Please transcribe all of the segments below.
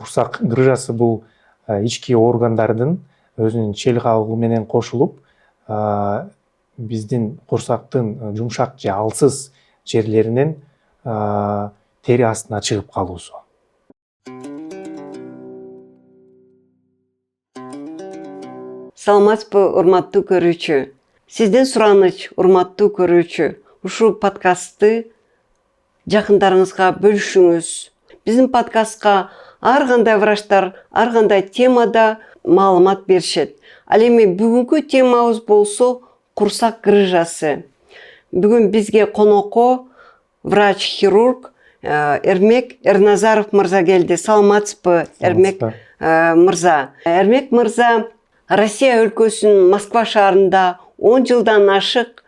Курсак грыжасы бул ички органдардын өзүнүн чел кабыгы менен кошулуп, биздин курсактын жумшак же алсыз жерлеринен тери астына чыгып калуусу. Саламатсызбы, урматтуу көрүүчү. Сизден сураныч, урматтуу көрүүчү. Ушул подкастты жакындарыңызга бөлүшүңүз. Биздин подкастка ар кандай врачтар, ар кандай темада маалымат беришет. Ал эми бүгүнкү темабыз болсо курсак грыжасы. Бүгүн бизге конокко врач-хирург Эрмек Эрназаров мырза келди. Саламатсызбы, Эрмек мырза. Эрмек мырза Россия өлкөсүнүн Москва шаарында 10 жылдан ашык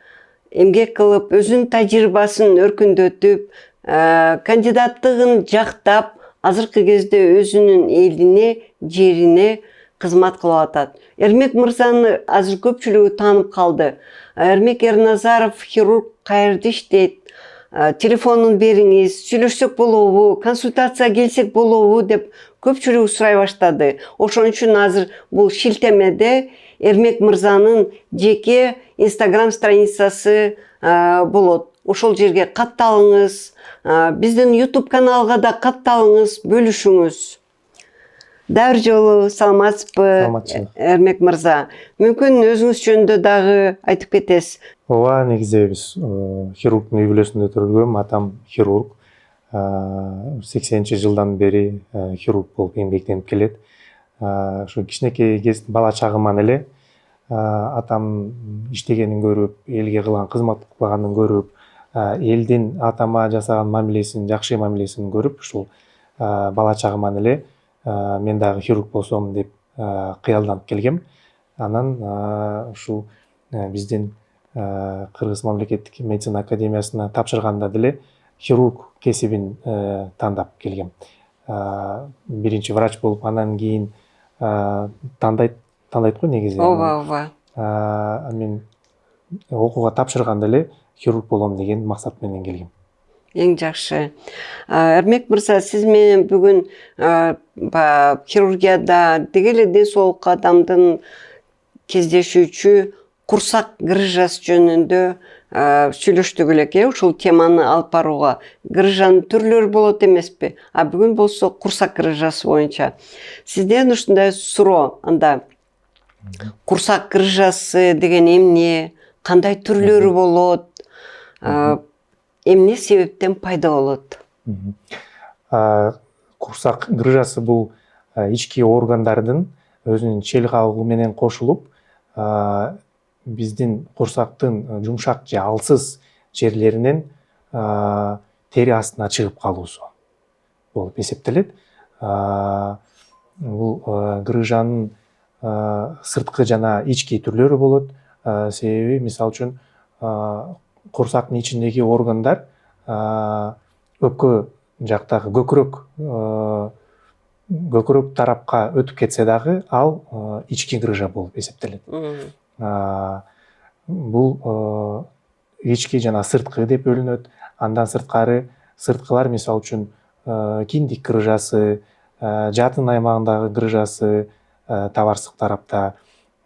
эмгек кылып, өзүнүн тажрыйбасын өркүндөтүп, кандидаттыгын жактап, азыркы кезде өзүнүн элине, жерине кызмат кылып атат. Эрмек мырзаны азыр көпчүлүгү таанып калды. Эрмек Эрназаров хирург каерде иштейт? Телефонун бериңиз, сүйлөшсөк болобу, консультация келсек болобу деп көпчүлүгү сурай баштады. Ошон үчүн азыр бул шилтемеде Эрмек мырзанын жеке Instagram страницасы болот. Ошол жерге катталыңыз, биздин YouTube каналга да катталыңыз, бөлүшүңүз. Дагы жолу саламатсызбы, Эрмек мырза. Мүмкүн өзүңүз жөнүндө дагы айтып кетесиз. Ооба, негизи биз хирургдун үй бүлөсүндө төрөлгөм. Атам хирург. 80 жылдан бери хирург болуп эмгектенип келет. Ушу кичинекей бала чагыман эле атам иштегенин көрүп, элге кылган кызмат кылганын көрүп, элдин атама жасаган мамилесин, жакшы мамилесин көрүп, ушул бала чагыман эле мен дагы хирург болсом деп кыялданып келгем. Анан ушул биздин Кыргыз мамлекеттик медицина академиясына тапшырганда деле хирург кесибин тандап келгем. Биринчи врач болуп, анан кийин тандайт го негизи. Ооба. Мен окууга тапшырганда эле хирург болом деген максат менен келгем. Эң жакшы. Эрмек мырза, сиз менен бүгүн хирургияда деги эле ден соолукка адамдын кездешүүчү курсак грыжасы жөнүндө сүйлөштүк элек, ушул теманы алып барууга. Грыжанын түрлөрү болот эмеспи? Бүгүн болсо курсак грыжасы боюнча. Сизден ушундай суроо, анда курсак грыжасы деген эмне, кандай түрлөрү болот, эмне себептен пайда болот? Курсак грыжасы бул ички органдардын өзүнүн чел кабыгы менен кошулуп, биздин курсактын жумшак же алсыз жерлеринен тери астына чыгып калуусу болуп эсептелет. Бул грыжанын сырткы жана ички түрлөрү болот. Себеби, мисалы үчүн, курсактын ичиндеги органдар өпкө жактагы көкүрөк тарапка өтүп кетсе дагы, ал ички грыжа болуп эсептелет. Бул ички жана сырткы деп бөлүнөт. Андан сырткылар, мисалы үчүн, киндик грыжасы, жатын аймагындагы грыжасы, табарсык тарапта,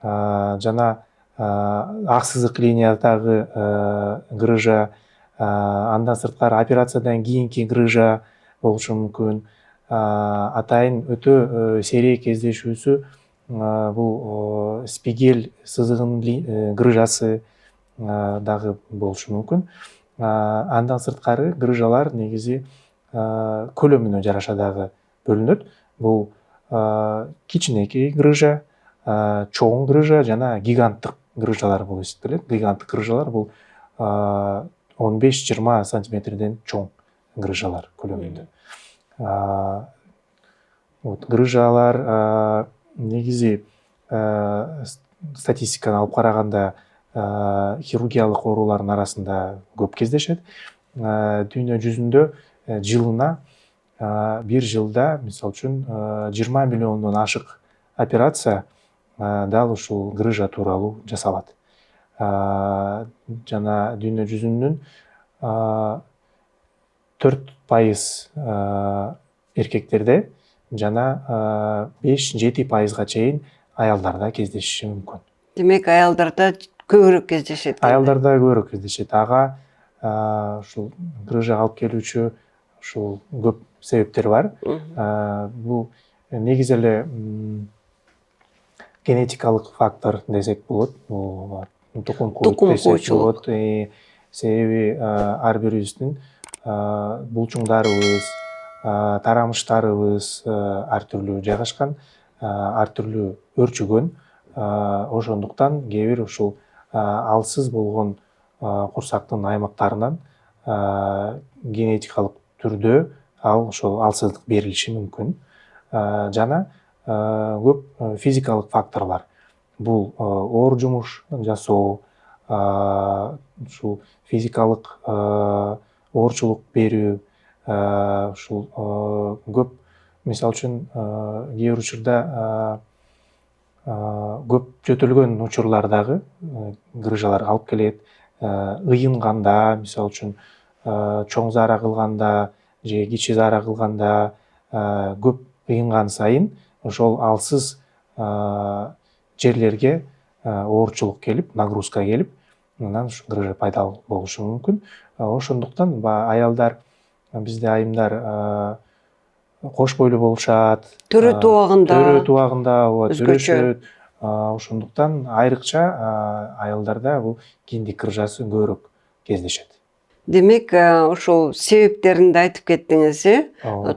жана ак сызык линиядагы грыжа, андан сырткары операциядан кийинки грыжа болушу мүмкүн. Атайын өтө сейрек кездешүүсү бул спигель сызыгынын грыжасы дагы болушу мүмкүн. Андан сырткары грыжалар негизи көлөмүнө жараша дагы бөлүнөт. Бул кичинекей грыжа, чоң грыжа жана гиганттык грыжалар болуп эсептелет. Гиганттык грыжалар бул 15-20 сантиметрден чоң грыжалар көлөмүндө. Грыжалар негизи статистиканы алып караганда хирургиялык оорулардын арасында көп кездешет. Дүйнө жүзүндө жылына бир жылда, мисалы үчүн, 20 миллиондон ашык операция дал ушул грыжа тууралуу жасалат. Жана дүйнө жүзүнүн 4% эркектерде жана 5-7% чейин аялдарда кездешиши мүмкүн. Демек аялдарда көбүрөөк кездешет. Аялдарда көбүрөөк кездешет. Ага ушул грыжа алып келүүчү ушул көп себептер бар. Бул негизи эле генетикалык фактор десек болот. Бул тукум куучулук болот. Себеби ар бирибиздин булчуңдарыбыз, тарамыштарыбыз ар түрлүү жайгашкан, ар түрлүү өрчүгөн. Ошондуктан кээ бир ушул алсыз болгон курсактын аймактарынан генетикалык түрдө ошол алсыздык берилиши мүмкүн. Жана көп физикалык факторлор. Бул оор жумуш жасоо, ушул физикалык оорчулук берүү, ушул көп, мисалы үчүн, кээ бир учурда көп жөтөлгөн учурлардагы грыжалар алып келет. Ыйынганда, мисалы үчүн, чоң заара кылганда же кичи заара кылганда көп ыйынган сайын ошол алсыз жерлерге оорчулук келип, нагрузка келип, анан ушу грыжа пайда болушу мүмкүн. Ошондуктан аялдар, бизде айымдар кош бойлуу болушат, Төрө тубагында төрөшөт. Ошондуктан айрыкча аялдарда бул киндик грыжасы көбүрөөк кездешет. Демек, ошол себептерин да айтып кеттиңиз,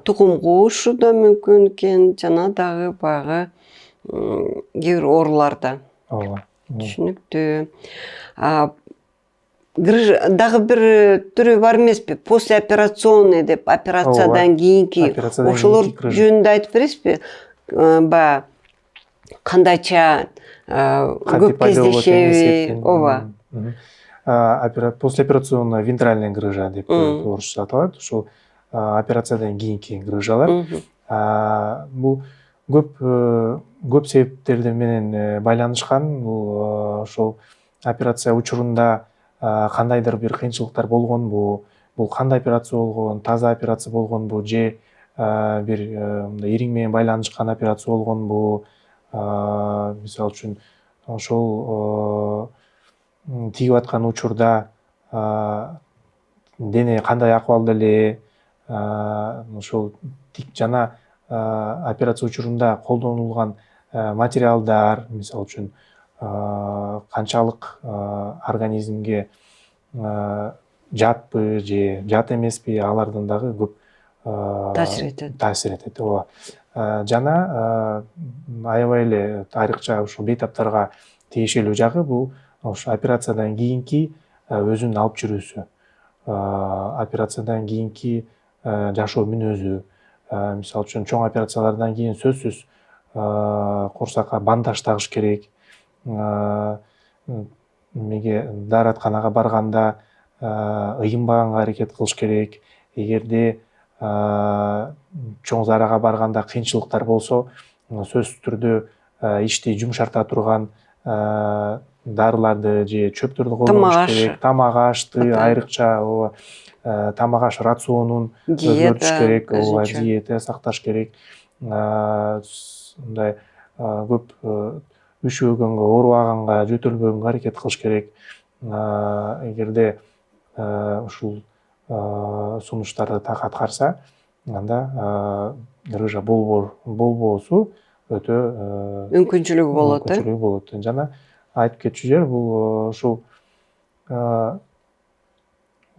тукум куушу да мүмкүн экен, жана дагы баягы кээ бир ооруларда. Ооба. Түшүнүктүү. Дагы бир түрү бар эмеспи? Послеоперационный деп, операциядан кийинки. Ошолор жөнүндө айтып бересизби? Баягы кандайча көп кездешеби? Ооба. Послеоперационная вентральная грыжа деп орусча аталат. Ушул операциядан кийинки грыжалар. Бул көп себептердер менен байланышкан. Бул ошол операция учурунда кандайдыр бир кыйынчылыктар болгонбу, бул кандай операция болгон, таза операция болгонбу же бир ириң менен байланышкан операция болгонбу, мисалы үчүн ошол тийип аткан учурда дене кандай акыбалда эле, ошол жана операция учурунда колдонулган материалдар, мисалы үчүн канчалык организмге жатпы же жат эмеспи, алардан дагы көп таасир этет. Ооба. Жана аябай эле айрыкча ушул бейтаптарга тиешелүү жагы бул ошо операциядан кийинки өзүн алып жүрүүсү, операциядан кийинки жашоо мүнөзү. Мисалы үчүн чоң операциялардан кийин сөзсүз курсакка бандаж тагыш керек. Дааратканага барганда ыйынбаганга аракет кылыш керек. Эгерде чоң заарага барганда кыйынчылыктар болсо, сөзсүз түрдө ичти жумшарта турган дарыларды же чөптөрдү колдонуш керек. Тамак ашты айрыкча, тамак аш рационун өзгөртүш керек, диета сакташ керек. Мындай көп үшөгөнгө, оорубаганга, жөтөлбөгөнгө аракет кылыш керек. Эгерде ушул сунуштарды так аткарса, анда грыжа болбоосу өтө мүмкүнчүлүгү болот. Жана айтып кетчү жер бул ушул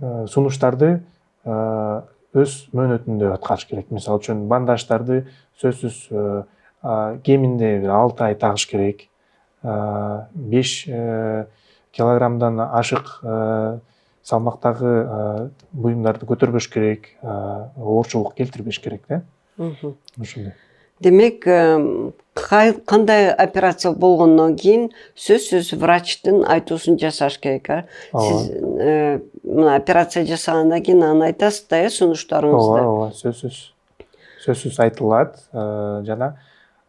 сунуштарды өз мөөнөтүндө аткарыш керек. Мисалы үчүн бандаждарды сөзсүз кеминде 6 ай тагыш керек. 5 килограммдан ашык салмактагы буюмдарды көтөрбөш керек, оорчулук келтирбеш керек да. Ошондой. Демек, кандай операция болгондон кийин сөзсүз врачтын айтуусун жасаш керек. Сиз мына операция жасагандан кийин аны айтасыз да, сунуштарыңызды. Ооба, сөзсүз айтылат, жана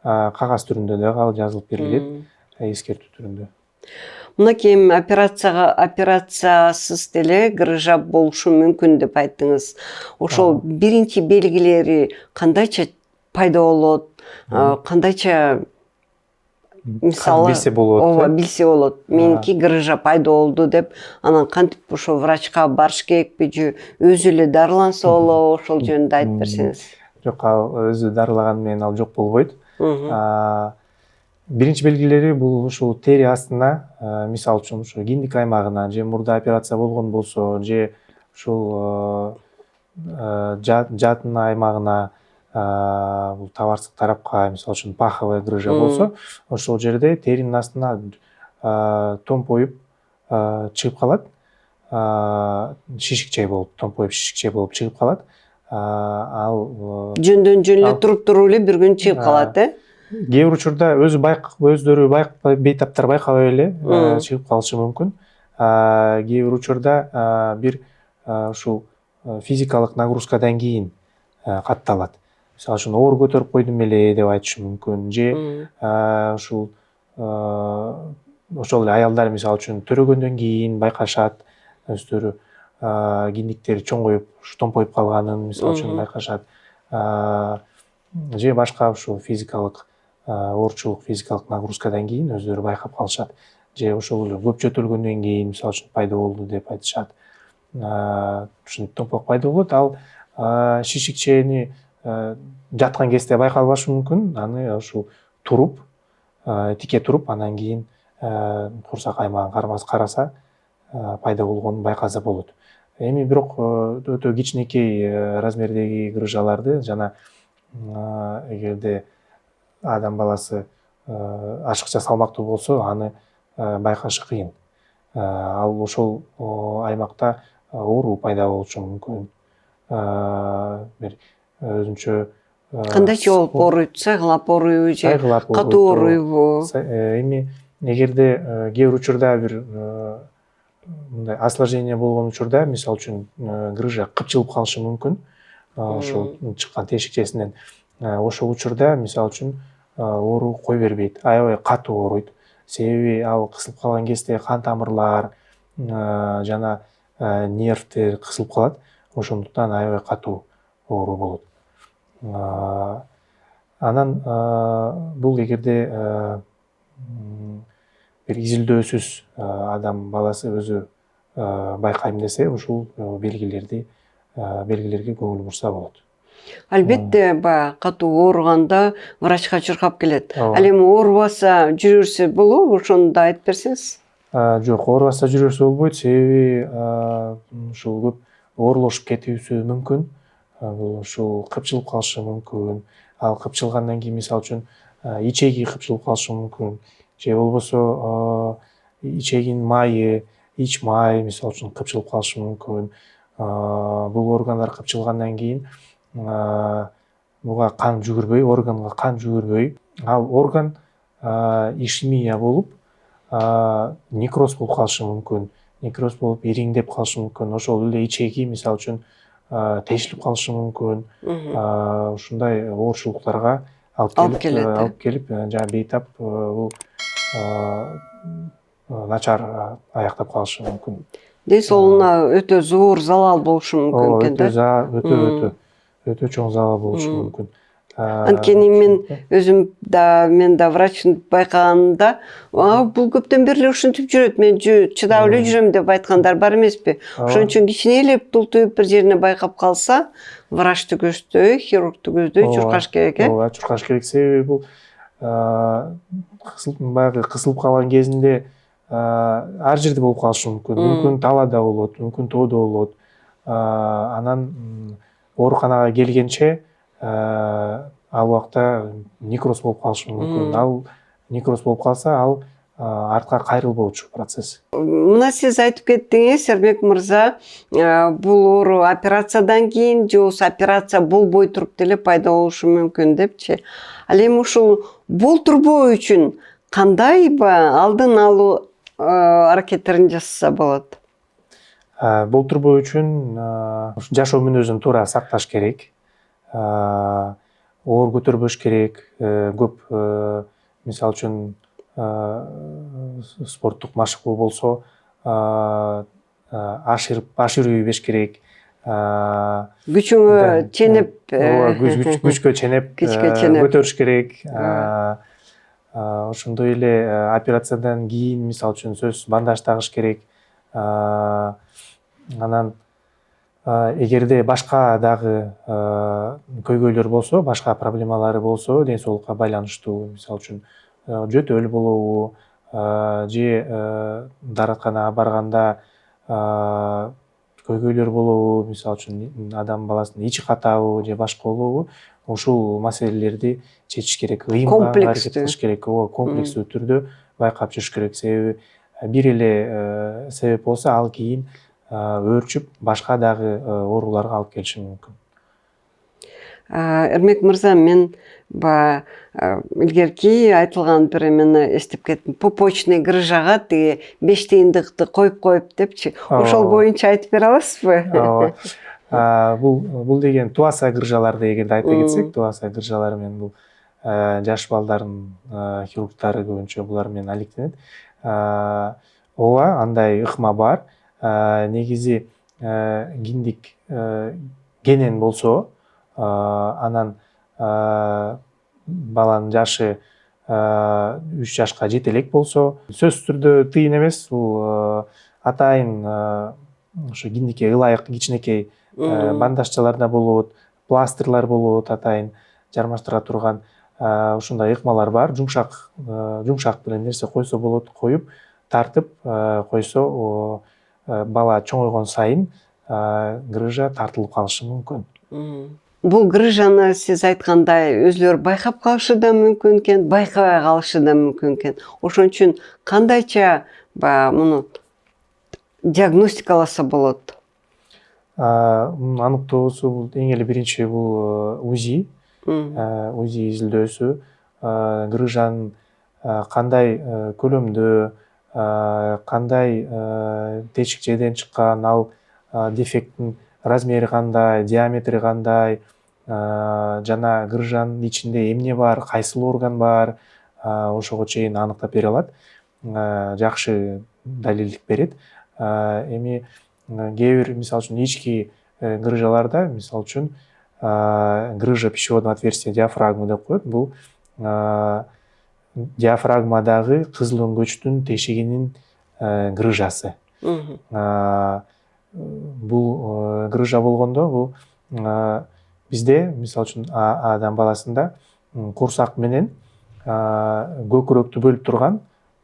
кагаз түрүндө да жазылып берилет, эскертүү түрүндө. Мынакей операциясыз деле грыжа болушу мүмкүн деп айттыңыз. Ошол биринчи белгилери кандайча пайда болот, кандайча мисалы билсе болот, ооба билсе болот, меники грыжа пайда болду деп анан кантип ошо врачка барыш керекпи же өзү эле дарыланса болобу, ошол жөнүндө айтып берсеңиз. Жок, ал өзү дарылаган менен ал жок болбойт. Мгм. Биринчи белгилери бул ушул тери астына, мисалы үчүн ушу киндик аймагына же мурда операция болгон болсо, же ушул жатын аймагына, бул табарсык тарапка, мисалы үчүн паховая грыжа болсо, ошол жерде теринин астына томпоюп чыгып калат. Шишикчей болуп, томпоюп шишикчей болуп чыгып калат. Ал Жөндөн жөн эле туруп эле бир күн чыгып калат, кээ бир учурда өздөрү бейтаптар байкабай эле чыгып калышы мүмкүн. Кээ бир учурда бир ушул физикалык нагрузкадан кийин катталат. Мисалы үчүн оор көтөрүп койдум эле деп айтышы мүмкүн, же ушул ошол эле аялдар мисалы үчүн төрөгөндөн кийин байкашат, өздөрү киндиктери чоңоюп, томпоюп калганын мисалы үчүн байкашат. Же башка ушул физикалык оорчулук, физикалык нагрузкадан кийин өздөрү байкап калышат. Же ошол эле көп жөтөлгөндөн кийин мисалы үчүн пайда болду деп айтышат. Ушинтип томпоюк пайда болот. Ал шишикчени жаткан кезде байкалбашы мүмкүн. Аны ушул туруп, тике туруп, анан кийин курсак аймагын караса пайда болгонун байкаса болот. Эми бирок өтө кичинекей размердеги грыжаларды жана эгерде адам баласы ашыкча салмактуу болсо, аны байкашы кыйын. Ал ошол аймакта оору пайда болушу мүмкүн. Бир өзүнчө Кандайча болуп ооруйт? Сайгылап ооруйбу же катуу ооруйбу? Эми эгерде кээ бир учурда бир мындай осложнение болгон учурда, мисалы үчүн грыжа кыпчылып калышы мүмкүн. Ошол чыккан тешикчесинен. Ошол учурда мисалы үчүн оору кой бербейт, аябай катуу ооруйт. Себеби ал кысылып калган кезде кан тамырлар жана нервтер кысылып калат. Ошондуктан аябай катуу оору болот. Анан бул эгерде бир изилдөөсүз адам баласы өзү байкайм десе, ушул белгилерге көңүл бурса болот. Албетте, баягы катуу ооруганда врачка чуркап келет. Ал эми оорубаса жүрө берсе болобу? Ошону да айтып берсеңиз. Жок, оорубаса жүрө берсе болбойт. Себеби ушул көп оорлошуп кетүүсү мүмкүн. Бул ушул кыпчылып калышы мүмкүн. Ал кыпчылгандан кийин мисалы үчүн ичеги кыпчылып калышы мүмкүн. Же болбосо ичегинин майы, ич май мисалы үчүн кыпчылып калышы мүмкүн. Бул органдар кыпчылгандан кийин буга кан жүгүрбөй, органга кан жүгүрбөй, ал орган ишемия болуп, некроз болуп калышы мүмкүн. Некроз болуп ириңдеп калышы мүмкүн. Ошол эле ичеги мисалы үчүн тешилип калышы мүмкүн. Ушундай оорчулуктарга алып келип, жана бейтап бул начар аяктап калышы мүмкүн. Деңсоолугуна өтө зор залал болушу мүмкүн экен да. Өтө чоң залал болушу мүмкүн. Анткени мен да врачтын байкаганымда, бул көптөн бери эле ушинтип жүрөт, мен чыдап эле жүрөм деп айткандар бар эмеспи? Ошон үчүн кичине эле тултуюп бир жерине байкап калса, врачты көздөй, хирургду көздөй чуркаш керек, Ооба, чуркаш керек. Себеби бул баягы кысылып калган кезинде ар жерде болуп калышы мүмкүн. Мүмкүн талаада болот, мүмкүн тоодо болот. Анан ооруканага келгенче ал убакта некроз болуп калышы мүмкүн. Ал некроз болуп калса, ал артка кайрылбоочу процесс. Мына сиз айтып кеттиңиз, Эрмек мырза, бул оору операциядан кийин же болбосо операция болбой туруп деле пайда болушу мүмкүн депчи. Ал эми ушул болтурбоо үчүн кандай алдын алуу аракеттерин жасаса болот? Болтурбоо үчүн жашоо мүнөзүн туура сакташ керек. Оор көтөрбөш керек. Көп, мисалы үчүн, спорттук машыгуу болсо, ашырып ийбеш керек. Күчүңө ченеп, күчкө ченеп күчкө ченеп. көтөрүш керек. Ошондой эле операциядан кийин мисалы үчүн сөзсүз бандаж тагыш керек. Анан эгерде башка дагы көйгөйлөр болсо, башка проблемалары болсо, ден соолукка байланыштуу, мисалы үчүн жөтөл болобу, же дарыканага барганда көйгөйлөр болобу, мисалы үчүн адам баласынын ичи катабы же башка болобу, ушул маселелерди чечиш керек, ыйымга аракет кылыш керек, комплекстүү түрдө байкап жүрүш керек. Себеби бир эле себеп болсо, ал кийин өөрчүп башка дагы ооруларга алып келиши мүмкүн. Эрмек мырза, мен илгерки айтылган бир эмени эстеп кеттим. Пупочный грыжага тиги 5 тыйындыкты коюп депчи. Ошол боюнча айтып бере аласызбы? Ооба. Бул деген туаса грыжаларды эгерде айта кетсек, туаса грыжалары менен бул жаш балдардын хирургдары көбүнчө булар менен алектенет. Ооба, андай ыкма бар. Негизи киндик кенен болсо, анан баланын жашы 3 жашка жете элек болсо, сөзсүз түрдө тыйын эмес. Бул атайын ошо киндикке ылайык кичинекей бандажчалар да болот, пластырлар болот, атайын жармаштыра турган ушундай ыкмалар бар. Жумшак деле нерсе койсо болот, коюп, тартып койсо, бала чоңойгон сайын грыжа тартылып калышы мүмкүн. Бул грыжаны сиз айткандай өзүлөрү байкап калышы да мүмкүн экен, байкабай калышы да мүмкүн экен. Ошон үчүн кандайча муну диагностикаласа болот? Аныктоосу бул эң эле биринчи бул УЗИ изилдөөсү, грыжанын кандай көлөмдө, кандай тешик жеден чыккан, ал дефекттин размери кандай, диаметри кандай, жана грыжанын ичинде эмне бар, кайсыл орган бар, ошого чейин аныктап бере алат. Жакшы далилдик берет. Эми кээ бир, мисалы үчүн, ички грыжаларда, мисалы үчүн, грыжа пищеводного отверстия диафрагмы деп коет. Бул диафрагмадагы кызыл өңгөчтүн тешигинин грыжасы. Бул грыжа болгондо, бул бизде, мисалы үчүн, адам баласында курсак менен көкүрөктү бөлүп турган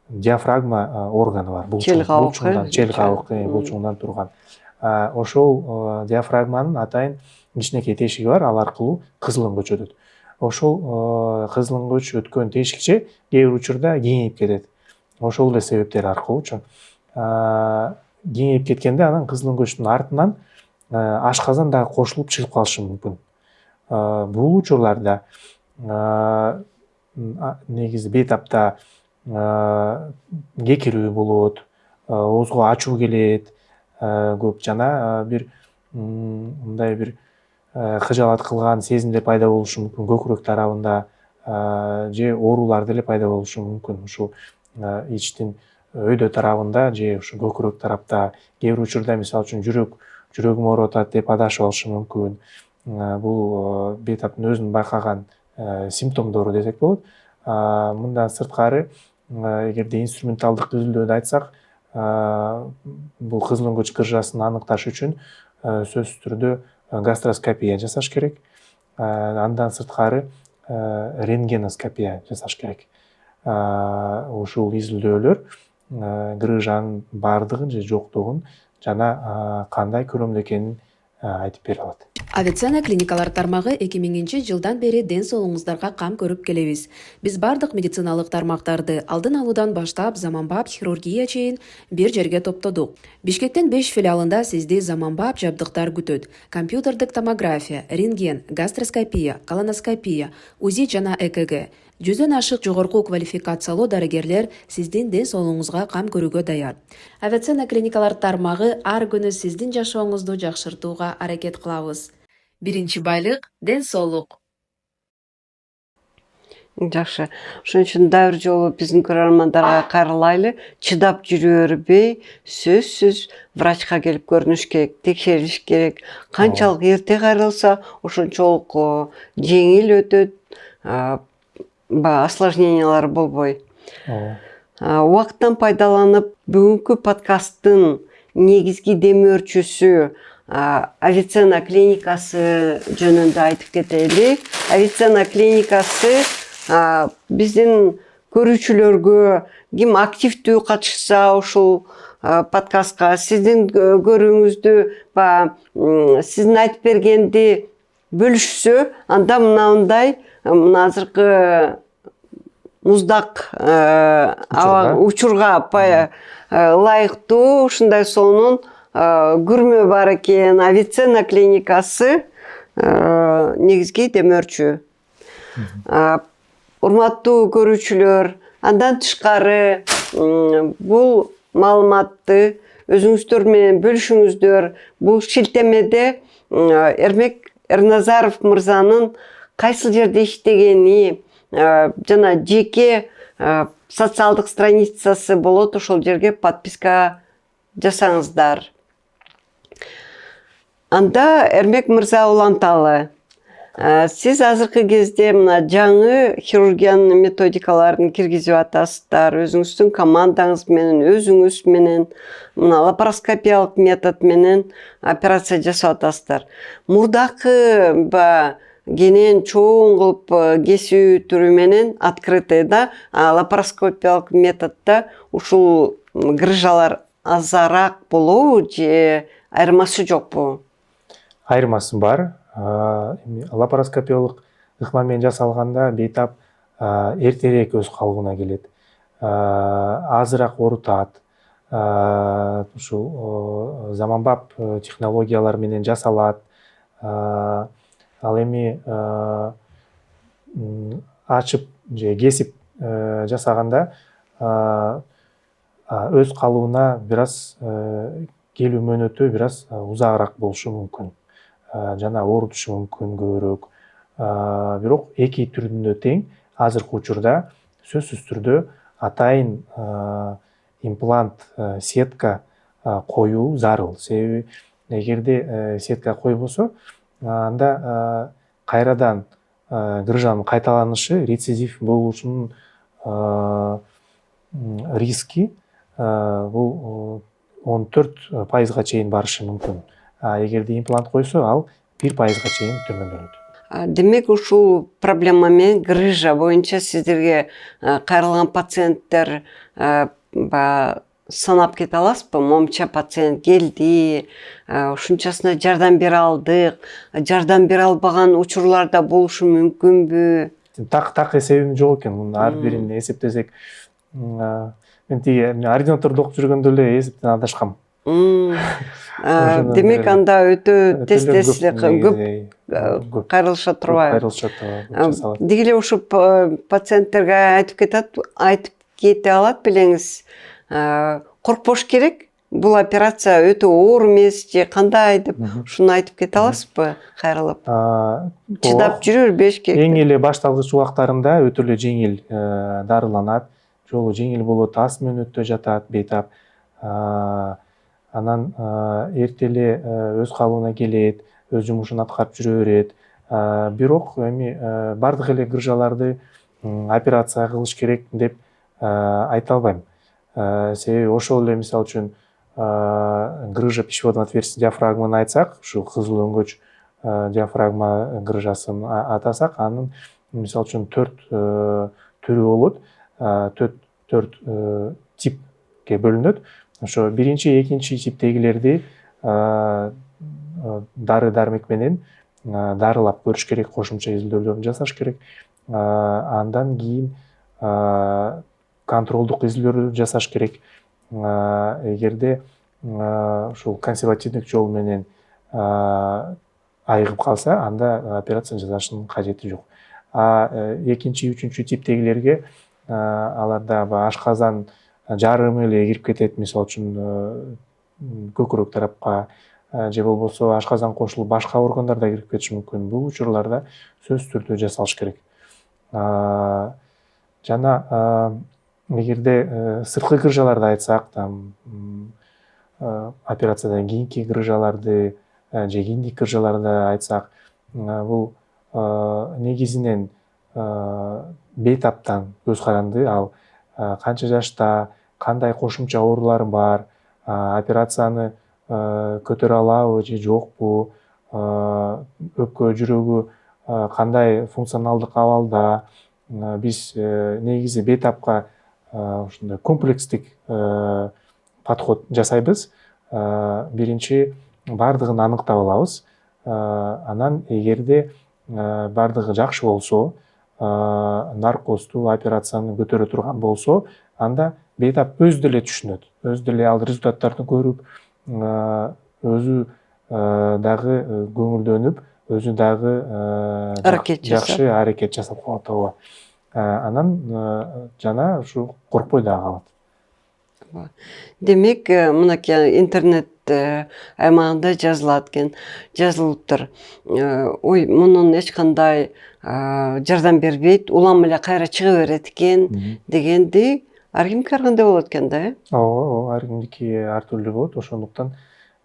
диафрагма органы бар. Булчуңдан турган. Ошол диафрагманын атайын кичинекей тешиги бар, ал аркылуу кызыл өңгөч өтөт. Ошол кызыл өңгөч өткөн тешикче кээ бир учурда кеңейип кетет. Ошол эле себептер аркылуучу. Кеңейип кеткенде анан кызыл өңгөчтүн артынан ашказан дагы кошулуп чыгып калышы мүмкүн. Бул учурларда негизи бейтапта кекирүү болот, оозго ачуу келет көп, жана бир мындай бир кыжаалат кылган сезимдер пайда болушу мүмкүн көкүрөк тарабында, же оорулар деле пайда болушу мүмкүн. Ушул ичтин өйдө тарабында же ушу көкүрөк тарапта, кээ бир учурда, мисалы үчүн, жүрөгүм ооруп атат деп адашып алышы мүмкүн. Бул бейтаптын өзүнүн байкаган симптомдору десек болот. Мындан сырткары, эгерде инструменталдык изилдөөдө айтсак, бул кызыл өңгөч грыжасын аныкташ үчүн сөзсүз түрдө гастроскопия жасаш керек. Андан сырткары рентгеноскопия жасаш керек. Ушул изилдөөлөр грыжанын бардыгын же жоктугун жана кандай көлөмдө экенин айтып бере алат. Авиценна клиникалар тармагы 2000-жылдан бери ден соолугуңуздарга кам көрүп келебиз. Биз бардык медициналык тармактарды алдын алуудан баштап заманбап хирургия чейин бир жерге топтодук. Бишкектин 5 филиалында сизди заманбап жабдыктар күтөт. Компьютердик томография, рентген, гастроскопия, колоноскопия, УЗИ жана ЭКГ. 100дөн ашык жогорку квалификациялуу дарыгерлер сиздин ден соолугуңузга кам көрүүгө даяр. Авиценна клиникалар тармагы ар күнү сиздин жашооңузду жакшыртууга аракет кылабыз. Биринчи байлык — ден соолук. Жакшы. Ошон үчүн дагы бир жолу биздин көрөрмандарга кайрылайлы. Чыдап жүрө бербей, сөзсүз врачка келип көрүнүш керек, текшерилиш керек. Канчалык эрте кайрылса, ошончолук жеңил өтөт, осложнениялар болбой. Убакыттан пайдаланып, бүгүнкү подкасттын негизги демөөрчүсү Авиценна клиникасы жөнүндө айтып кетели. Авиценна клиникасы биздин көрүүчүлөргө ким активдүү катышса ушул подкастка сиздин көрүүңүздү сиздин айтып бергенди бөлүшсө, анда мындай азыркы муздак учурга ылайыктуу ушундай сонун көрмө бар экен. Авиценна клиникасы негизги демөөрчү. Урматтуу көрүүчүлөр, андан тышкары бул маалыматты өзүңүздөр менен бөлүшүңүздөр. Бул шилтемеде Эрмек Эрназаров мырзанын кайсыл жерде иштегени жана жеке социалдык страницасы болот, ошол жерге подписка жасаңыздар. Анда Эрмек мырза уланталы. Сиз азыркы кезде мына жаңы хирургиянын методикаларын киргизип атасыздар. Өзүңүздүн командаңыз менен, өзүңүз менен мына лапароскопиялык метод менен операция жасап атасыздар. Мурдакы кенен чоң кылып кесүү түрү менен открытый лапароскопиялык методдо ушул грыжалар азыраак болобу же айырмасы жокпу? Айырмасы бар. Лапароскопиялык ыкма менен жасалганда бейтап эртерээк өз калыбына келет. Азыраак оорутат. Ушул заманбап технологиялар менен жасалат. Ал эми ачып же кесип жасаганда өз калыбына бир аз келүү мөөнөтү бир аз узагыраак болушу мүмкүн. Жана оорутушу мүмкүн көбүрөөк. Бирок эки түрүндө тең азыркы учурда сөзсүз түрдө атайын имплант сетка коюу зарыл. Себеби эгерде сетка койбосо, анда кайрадан грыжанын кайталанышы, рецидив болушунун риски бул 14% чейин барышы мүмкүн. Эгерде имплант койсо, ал 1% чейин төмөндөлөт. Демек, ушул проблема менен грыжа боюнча сиздерге кайрылган пациенттер санап кете аласызбы? Момча пациент келди, ушунчасына жардам бере алдык, жардам бере албаган учурларда болушу мүмкүнбү? Так эсебим жок экен. Мунун ар бирин эсептесек, мен тиги ординатордо окуп жүргөндө эле эсептен адашкам. Демек, анда өтө тез көп кайрылышат турбайбы? Кайрылышат, жасалат. Деги эле ушу пациенттерге айтып кете алат белеңиз, коркпош керек, бул операция өтө оор эмес же кандай деп ушуну айтып кете аласызбы кайрылып? Чыдап жүрө бербеш керек. Эң эле башталгыч убактарында өтө эле жеңил дарыланат, жолу жеңил болот, аз мөөнөттө жатат бейтап. Анан эрте эле өз калыбына келет, өз жумушун аткарып жүрө берет. Бирок эми бардык эле грыжаларды операция кылыш керек деп айта албайм. Себеби ошол эле мисалы үчүн грыжа пищеводного отверстия диафрагманы айтсак, ушу кызыл өңгөч диафрагма грыжасын атасак, анын мисалы үчүн 4 түрү болот, 4 типке бөлүнөт. Ошо биринчи, экинчи типтегилерди дары-дармек менен дарылап көрүш керек, кошумча изилдөөлөрдү жасаш керек. Андан кийин контролдук изилдөөлөрдү жасаш керек. Эгерде ушул консервативдик жол менен айыгып калса, анда операция жасаштын кажети жок. Экинчи, үчүнчү типтегилерге аларда ашказан жарымы эле кирип кетет, мисалы үчүн көкүрөк тарапка, же болбосо ашказан кошулуп башка органдарда кирип кетиши мүмкүн. Бул учурларда сөзсүз түрдө жасалыш керек. жана эгерде сырткы кыржаларды айтсак, там операциядан кийинки кыржаларды же киндик кыржаларды айтсак, бул негизинен бейтаптан көз каранды. Ал канча жашта, кандай кошумча оорулар бар, операцияны көтөрө алабы же жокпу, өпкө, жүрөгү кандай функционалдык абалда. Биз негизи бейтапка ушундай комплекстик подход жасайбыз. Биринчи бардыгын аныктап алабыз. Анан эгерде бардыгы жакшы болсо, наркозду, операцияны көтөрө турган болсо, анда бейтап өзү деле түшүнөт. Өзү деле ал результаттарды көрүп, өзү дагы көңүлдөнүп, өзү дагы жакшы аракет жасап коет. Анан жана ушу коркпой дагы калат. Демек, мынакей интернет аймагында жазылыптыр. Ой, мунун эч кандай жардам бербейт, улам эле кайра чыга берет экен дегенди ар кимге ар кандай болот экен да, Ооба, ар кимдики ар түрдүү болот. Ошондуктан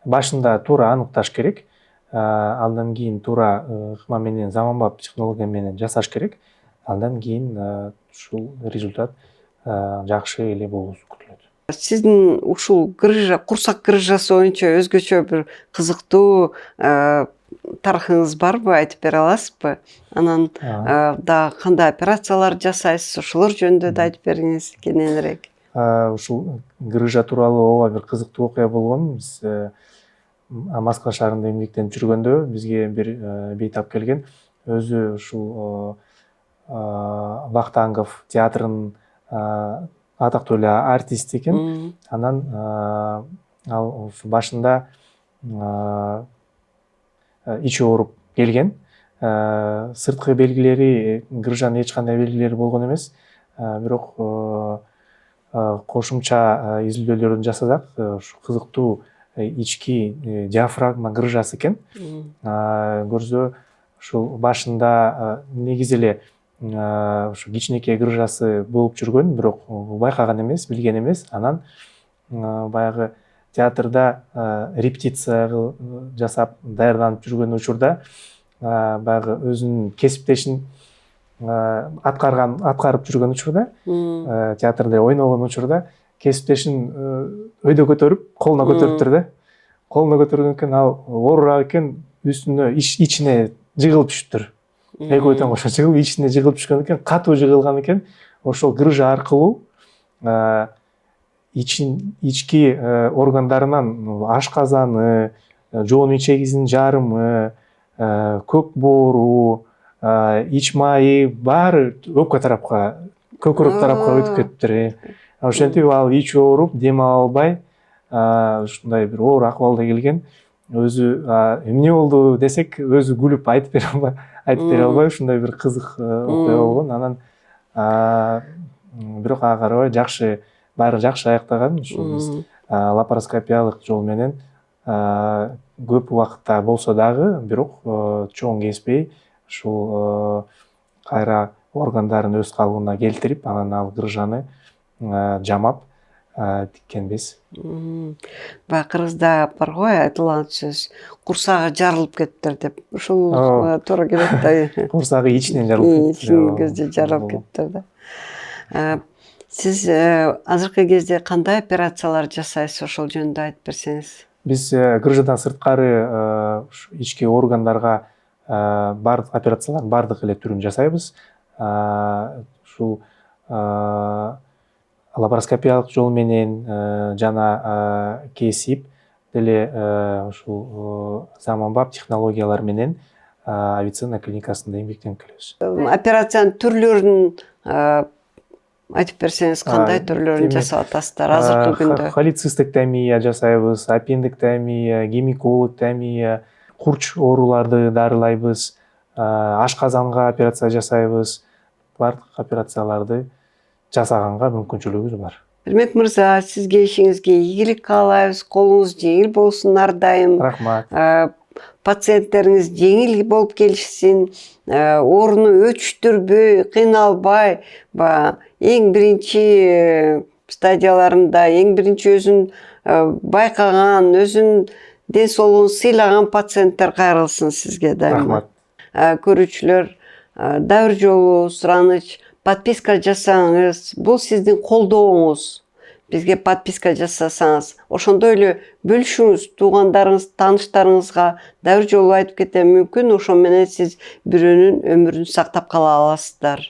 башында туура аныкташ керек. Андан кийин туура ыкма менен, заманбап технология менен жасаш керек. Андан кийин ушул результат жакшы эле болуусу күтүлөт. Сиздин ушул курсак грыжасы боюнча өзгөчө бир кызыктуу тарыхыңыз барбы, айтып бере аласызбы? Анан да кандай операциялар жасайсыз, ошолор жөнүндө да айтып бериңиз кененирээк. Ушул грыжа тууралуу ооба бир кызыктуу окуя болгон. Биз Москва шаарында эмгектенип жүргөндө бизге бир бейтап келген. Өзү ушул Вахтангов театрынын атактуу эле артист экен. Анан ал башында ичи ооруп келген. Сырткы белгилери, грыжанын эч кандай белгилери болгон эмес. Бирок кошумча изилдөөлөрдү жасасак, кызыктуу ички диафрагма грыжасы экен. Көрсө ушул башында негизи эле ушу кичинекей грыжасы болуп жүргөн, бирок байкаган эмес, билген эмес. Анан баягы театрда репетиция жасап даярданып жүргөн учурда, баягы өзүнүн кесиптешин аткарып жүргөн учурда, театрда ойногон учурда кесиптешин өйдө көтөрүп, колуна көтөрүптүр да. Колуна көтөргөн экен, ал оорураак экен, үстүнө ичине жыгылып түшүптүр. Экөө тең кошо жыгылып, ичине жыгылып түшкөн экен, катуу жыгылган экен. Ошол грыжа аркылуу ички органдарынан ашказаны, жоон ичегинин жарымы, көк боору, ич майы баары өпкө тарапка, көкүрөк тарапка өтүп кетиптир. Ошентип ал ич ооруп, дем ала албай, ушундай бир оор акыбалда келген. Өзү эмне болду десек, өзү күлүп айтып бере албай, ушундай бир кызык окуя болгон. Анан бирок ага карабай жакшы, баары жакшы аяктаган. Ушул биз лапароскопиялык жол менен көп убакытта болсо дагы, бирок чоң кеспей, ушул кайра органдарын өз калыбына келтирип, анан ал грыжаны жамап тиккенбиз. Баягы кыргызда бар го айтылган сөз, курсагы жарылып кеттир деп. Ушул туура келет да. Курсагы ичинен жарылып кетти. Ичинен жарылып кеттир да. Сиз азыркы кезде кандай операциялар жасайсыз, ошол жөнүндө айтып берсеңиз? Биз грыжадан сырткары ички органдарга бардык операциялардын бардык эле түрүн жасайбыз. Ушул лапароскопиялык жол менен жана кесип деле ушул заманбап технологиялар менен авиценна клиникасында эмгектенип келебиз. Операциянын түрлөрүн айтып берсеңиз, кандай түрлөрүн жасап атасыздар азыркы күндө? Холецистектомия жасайбыз, аппенdiктомия, гемиколоктомия, курч ооруларды дарылайбыз, ашказанга операция жасайбыз. Бардык операцияларды жасаганга мүмкүнчүлүгүбүз бар. Ирмек мырза, сизге ишиңизге ийгилик каалайбыз, колуңуз жеңил болсун ар дайым. Рахмат. пациенттериңиз жеңил болуп келишсин, ооруну өчтүрбөй, кыйналбай, эң биринчи стадияларында, эң биринчи өзүн байкаган, өзүн ден соолугун сыйлаган пациенттер кайрылсын сизге дайыма. Рахмат. Көрүүчүлөр, дагы бир жолу сураныч, подписка жасаңыз, бул сиздин колдооңуз. Бизге подписка жасасаңыз, ошондой эле бөлүшүңүз туугандарыңыз, тааныштарыңызга. Дагы бир жолу айтып кетем, мүмкүн ошо менен сиз бирөөнүн өмүрүн сактап кала аласыздар.